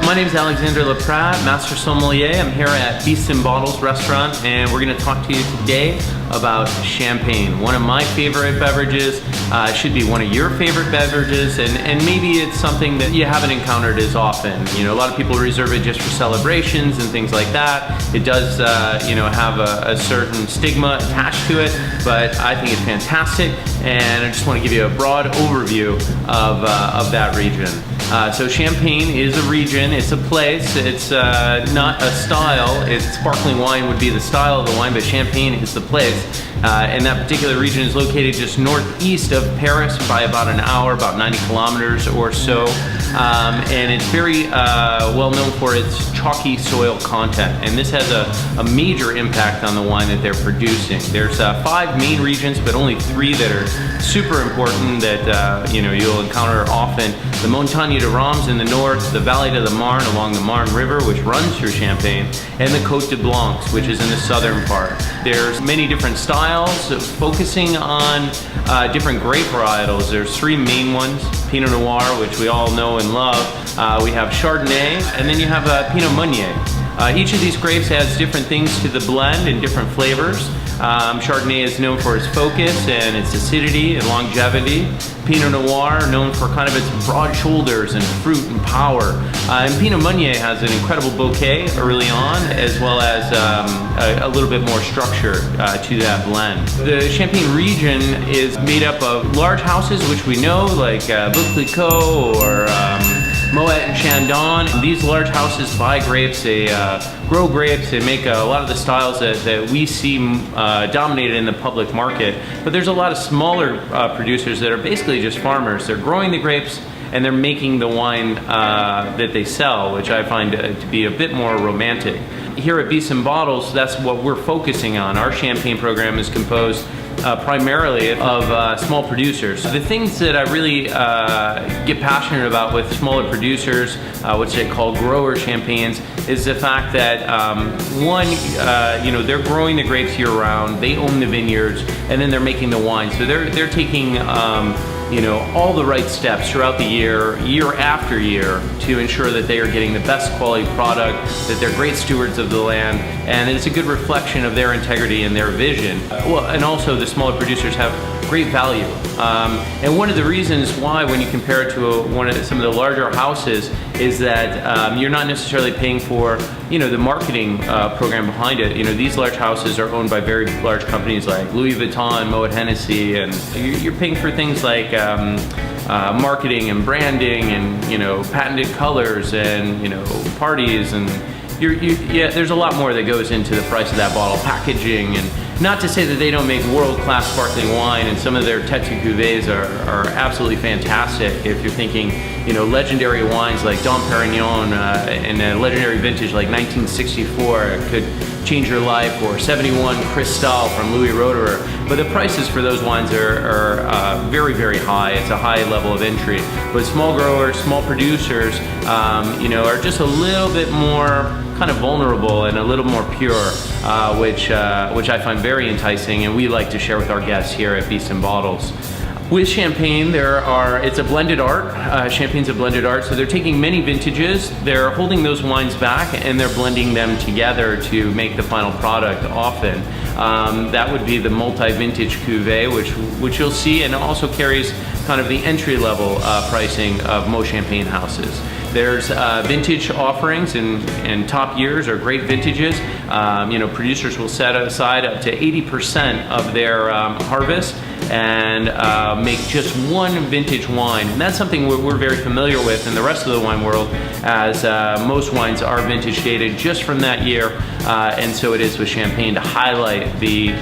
My name is Alexander Lapratt, Master Sommelier. I'm here at Beasts and Bottles restaurant, and we're going to talk to you today about champagne. One of my favorite beverages, should be one of your favorite beverages, and maybe it's something that you haven't encountered as often. You know, a lot of people reserve it just for celebrations and things like that. It does, have a certain stigma attached to it, but I think it's fantastic, and I just want to give you a broad overview of that region. So Champagne is a region, it's a place, it's not a style. Sparkling wine would be the style of the wine, but Champagne is the place. And that particular region is located just northeast of Paris by about an hour, about 90 kilometers or so. And it's very well known for its chalky soil content. And this has a major impact on the wine that they're producing. There's 5 main regions, but only 3 that are super important that you'll encounter often. The Montagne de Reims in the north, the Valley de la Marne along the Marne River, which runs through Champagne, and the Côte de Blancs, which is in the southern part. There's many different styles focusing on different grape varietals. There's 3 main ones: Pinot Noir, which we all know and love. We have Chardonnay, and then you have Pinot Meunier. Each of these grapes has different things to the blend and different flavors. Chardonnay is known for its focus and its acidity and longevity. Pinot Noir, known for kind of its broad shoulders and fruit and power. And Pinot Meunier has an incredible bouquet early on, as well as a little bit more structure to that blend. The Champagne region is made up of large houses, which we know, like Veuve-Clicquot or Moet and Chandon. These large houses buy grapes, they grow grapes, they make a lot of the styles that we see dominated in the public market. But there's a lot of smaller producers that are basically just farmers. They're growing the grapes and they're making the wine that they sell, which I find to be a bit more romantic. Here at Beasts and Bottles, that's what we're focusing on. Our champagne program is composed primarily of small producers. So the things that I really get passionate about with smaller producers, which they call grower champagnes, is the fact that they're growing the grapes year round, they own the vineyards, and then they're making the wine. So they're taking all the right steps throughout the year after year, to ensure that they are getting the best quality product, that they're great stewards of the land, and it's a good reflection of their integrity and their vision. And also the smaller producers have great value. And one of the reasons why, when you compare it to some of the larger houses, is that you're not necessarily paying for the marketing program behind it. These large houses are owned by very large companies like Louis Vuitton, Moet Hennessy, and you're paying for things like marketing and branding and patented colors and parties, and there's a lot more that goes into the price of that bottle, packaging, and not to say that they don't make world-class sparkling wine, and some of their têtes de cuvées are absolutely fantastic. If you're thinking, legendary wines like Dom Perignon and a legendary vintage like 1964 could change your life, or 71 Cristal from Louis Roederer. But the prices for those wines are very, very high. It's a high level of entry. But small growers, small producers, are just a little bit more kind of vulnerable and a little more pure, which I find very enticing, and we like to share with our guests here at Beasts and Bottles. With Champagne, it's a blended art. Champagne's a blended art, so they're taking many vintages, they're holding those wines back, and they're blending them together to make the final product often. That would be the multi-vintage cuvée, which you'll see, and also carries kind of the entry-level pricing of most champagne houses. There's vintage offerings, and top years are great vintages. Producers will set aside up to 80% of their harvest and make just one vintage wine. And that's something we're very familiar with in the rest of the wine world, as most wines are vintage dated just from that year. And so it is with Champagne, to highlight the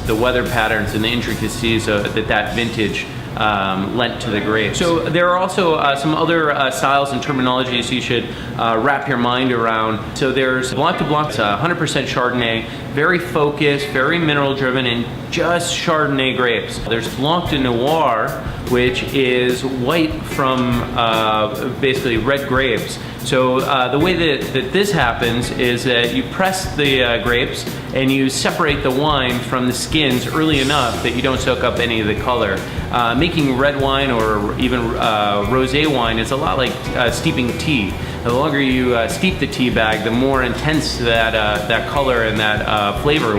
weather patterns and the intricacies that vintage lent to the grape. So there are also some other styles and terminologies you should wrap your mind around. So there's Blanc de Blanc, 100% Chardonnay, very focused, very mineral driven, and just Chardonnay grapes. There's Blanc de Noir, which is white from basically red grapes, So the way that this happens is that you press the grapes and you separate the wine from the skins early enough that you don't soak up any of the color. Making red wine or even rosé wine is a lot like steeping tea. The longer you steep the tea bag, the more intense that color and that flavor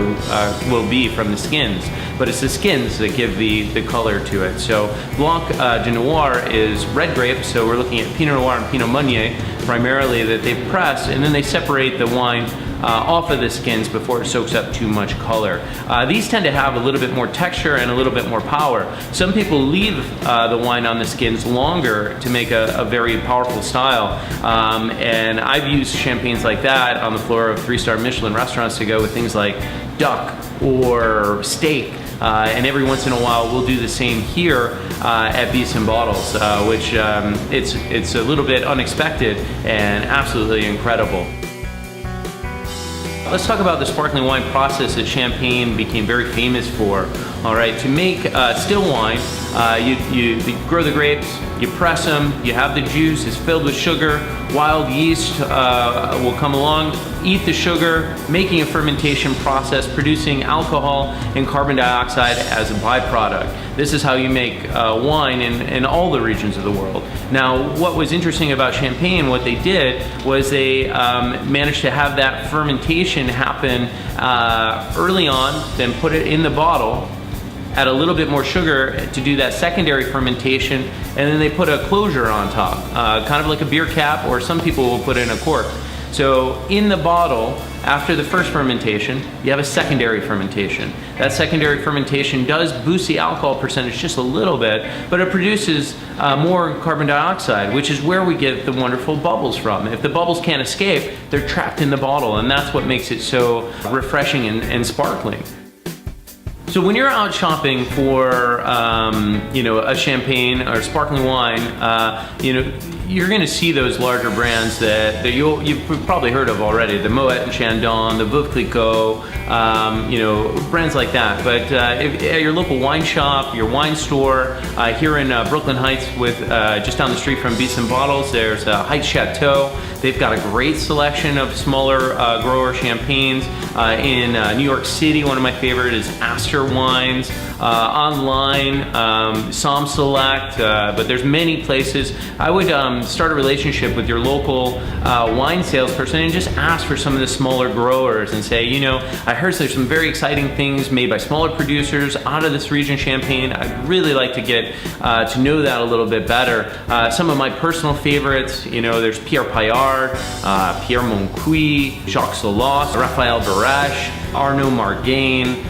will be from the skins. But it's the skins that give the color to it. So Blanc de Noir is red grapes, so we're looking at Pinot Noir and Pinot Meunier primarily that they press, and then they separate the wine off of the skins before it soaks up too much color. These tend to have a little bit more texture and a little bit more power. Some people leave the wine on the skins longer to make a very powerful style. And I've used champagnes like that on the floor of 3-star Michelin restaurants to go with things like duck or steak. And every once in a while we'll do the same here at Beasts and Bottles, which it's a little bit unexpected and absolutely incredible. Let's talk about the sparkling wine process that Champagne became very famous for. All right, to make still wine, you grow the grapes, you press them, you have the juice, it's filled with sugar, wild yeast will come along, eat the sugar, making a fermentation process, producing alcohol and carbon dioxide as a byproduct. This is how you make wine in all the regions of the world. Now, what was interesting about Champagne, what they did was they managed to have that fermentation happen early on, then put it in the bottle, add a little bit more sugar to do that secondary fermentation, and then they put a closure on top, kind of like a beer cap, or some people will put in a cork. So in the bottle, after the first fermentation, you have a secondary fermentation. That secondary fermentation does boost the alcohol percentage just a little bit, but it produces more carbon dioxide, which is where we get the wonderful bubbles from. If the bubbles can't escape, they're trapped in the bottle, and that's what makes it so refreshing and sparkling. So when you're out shopping for, a champagne or sparkling wine, you're going to see those larger brands that you've probably heard of already, the Moet and Chandon, the Veuve Clicquot, brands like that. But at your local wine shop, your wine store, here in Brooklyn Heights, with just down the street from Beasts and Bottles, there's Heights Chateau. They've got a great selection of smaller grower champagnes. In New York City, one of my favorite is Astor Wines. Online, Somm Select, but there's many places. I would start a relationship with your local wine salesperson and just ask for some of the smaller growers and say, I heard there's some very exciting things made by smaller producers out of this region, Champagne. I'd really like to get to know that a little bit better. Some of my personal favorites, there's Pierre Paillard, Pierre Moncuy, Jacques Solas, Raphael Barache, Arnaud Margain,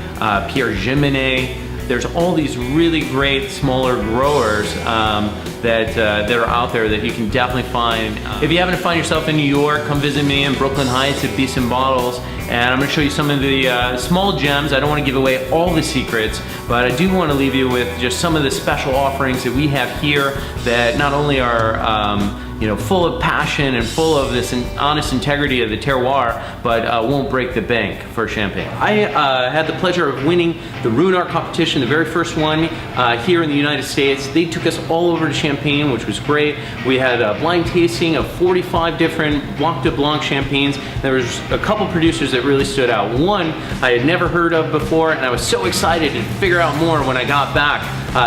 Pierre Giminet. There's all these really great smaller growers that are out there that you can definitely find. If you happen to find yourself in New York, come visit me in Brooklyn Heights at Beasts and Bottles, and I'm going to show you some of the small gems. I don't want to give away all the secrets, but I do want to leave you with just some of the special offerings that we have here that not only are full of passion and full of this honest integrity of the terroir, but won't break the bank for Champagne. I had the pleasure of winning the Ruinart competition, the very first one here in the United States. They took us all over to Champagne, which was great. We had a blind tasting of 45 different Blanc de Blanc champagnes. There was a couple producers that really stood out. One I had never heard of before, and I was so excited to figure out more when I got back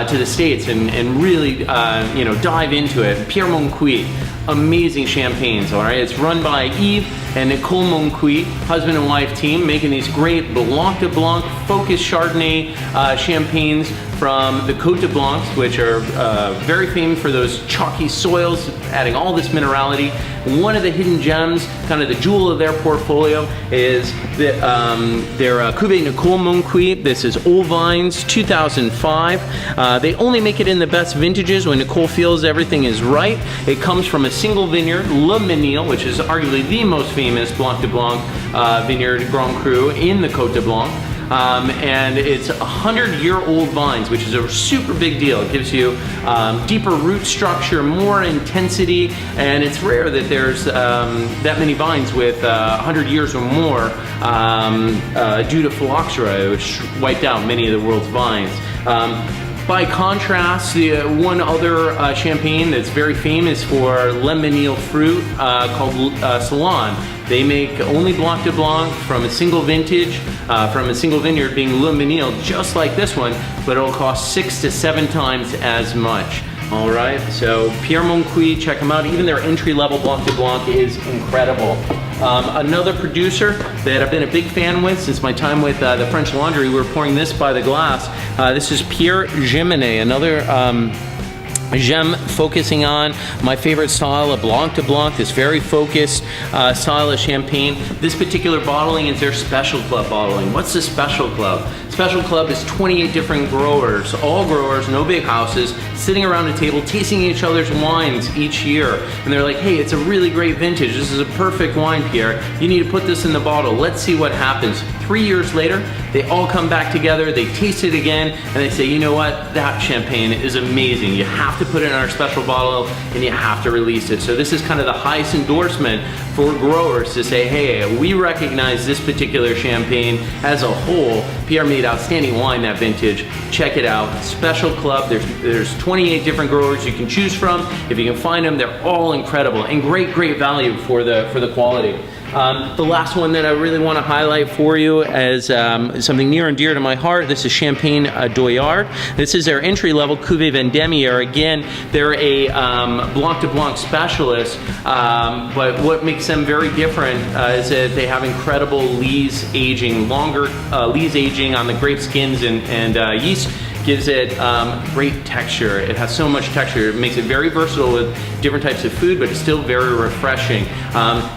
to the States and really dive into it. Pierre Moncuy. Amazing champagnes, all right? It's run by Yves and Nicole Moncuy, husband and wife team, making these great Blanc de Blanc focused Chardonnay champagnes from the Côte de Blanc, which are very famous for those chalky soils, adding all this minerality. One of the hidden gems, kind of the jewel of their portfolio, is their Cuvée Nicole Moncuy. This is Old Vines 2005. They only make it in the best vintages when Nicole feels everything is right. It comes from a single vineyard, Le Menil, which is arguably the most famous Blanc de Blanc vineyard Grand Cru in the Côte de Blanc. And it's 100-year-old vines, which is a super big deal. It gives you deeper root structure, more intensity, and it's rare that there's that many vines with 100 years or more due to phylloxera, which wiped out many of the world's vines. By contrast, the one other champagne that's very famous for Le Menil fruit called Salon. They make only Blanc de Blanc from a single vintage, from a single vineyard being Le Menil, just like this one, but it'll cost 6 to 7 times as much. All right, so Pierre Moncuy, check them out. Even their entry-level Blanc de Blanc is incredible. Another producer that I've been a big fan with since my time with the French Laundry, we were pouring this by the glass. This is Pierre Géminet, another gem focusing on my favorite style of Blanc de Blanc, this very focused style of champagne. This particular bottling is their Special Club bottling. What's the Special Club? Special Club is 28 different growers, all growers, no big houses, sitting around a table tasting each other's wines each year. And they're like, hey, it's a really great vintage. This is a perfect wine, Pierre. You need to put this in the bottle. Let's see what happens. 3 years later, they all come back together, they taste it again, and they say, you know what, that champagne is amazing. You have to put it in our special bottle and you have to release it. So this is kind of the highest endorsement for growers to say, hey, we recognize this particular champagne as a whole. Pierre made outstanding wine that vintage. Check it out. Special Club, there's 28 different growers you can choose from. If you can find them, they're all incredible and great value for the quality. The last one that I really want to highlight for you as something near and dear to my heart. This is Champagne Doyard. This is their entry-level Cuvée Vendémiaire. Again, they're a Blanc de Blanc specialist, but what makes them very different is that they have incredible lees aging, longer lees aging on the grape skins and yeast. Gives it great texture. It has so much texture. It makes it very versatile with different types of food, but it's still very refreshing.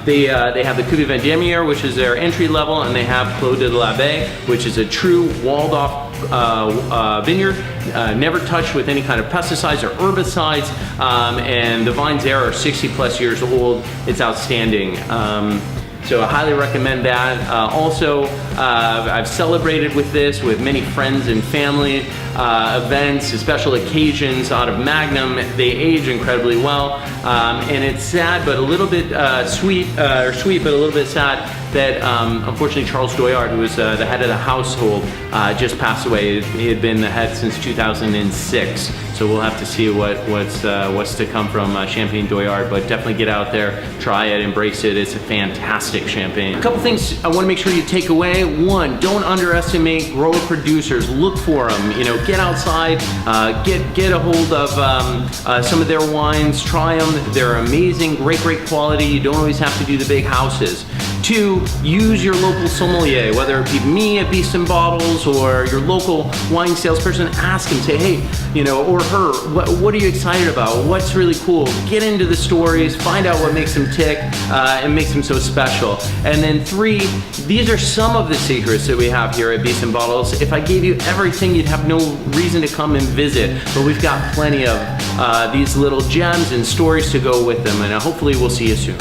They have the Cuvée Vendémiaire, which is their entry level, and they have Clos de l'Abbé, which is a true walled off vineyard, never touched with any kind of pesticides or herbicides, and the vines there are 60+ years old. It's outstanding. So I highly recommend that. Also, I've celebrated with this with many friends and family events, special occasions out of Magnum. They age incredibly well, and it's sad, but a little bit sweet, but a little bit sad that unfortunately Charles Doyard, who was the head of the household, just passed away. He had been the head since 2006. So we'll have to see what's to come from Champagne Doyard, but definitely get out there, try it, embrace it. It's a fantastic champagne. A couple things I want to make sure you take away. One, don't underestimate grower producers. Look for them. You know, get outside, get a hold of some of their wines. Try them. They're amazing, great quality. You don't always have to do the big houses. Two, use your local sommelier, whether it be me at Beast and Bottles or your local wine salesperson. Ask him, say, hey, you know, or her, what are you excited about? What's really cool? Get into the stories, find out what makes them tick and makes them so special. And then three, these are some of the secrets that we have here at Beast and Bottles. If I gave you everything, you'd have no reason to come and visit, but we've got plenty of these little gems and stories to go with them, and hopefully we'll see you soon.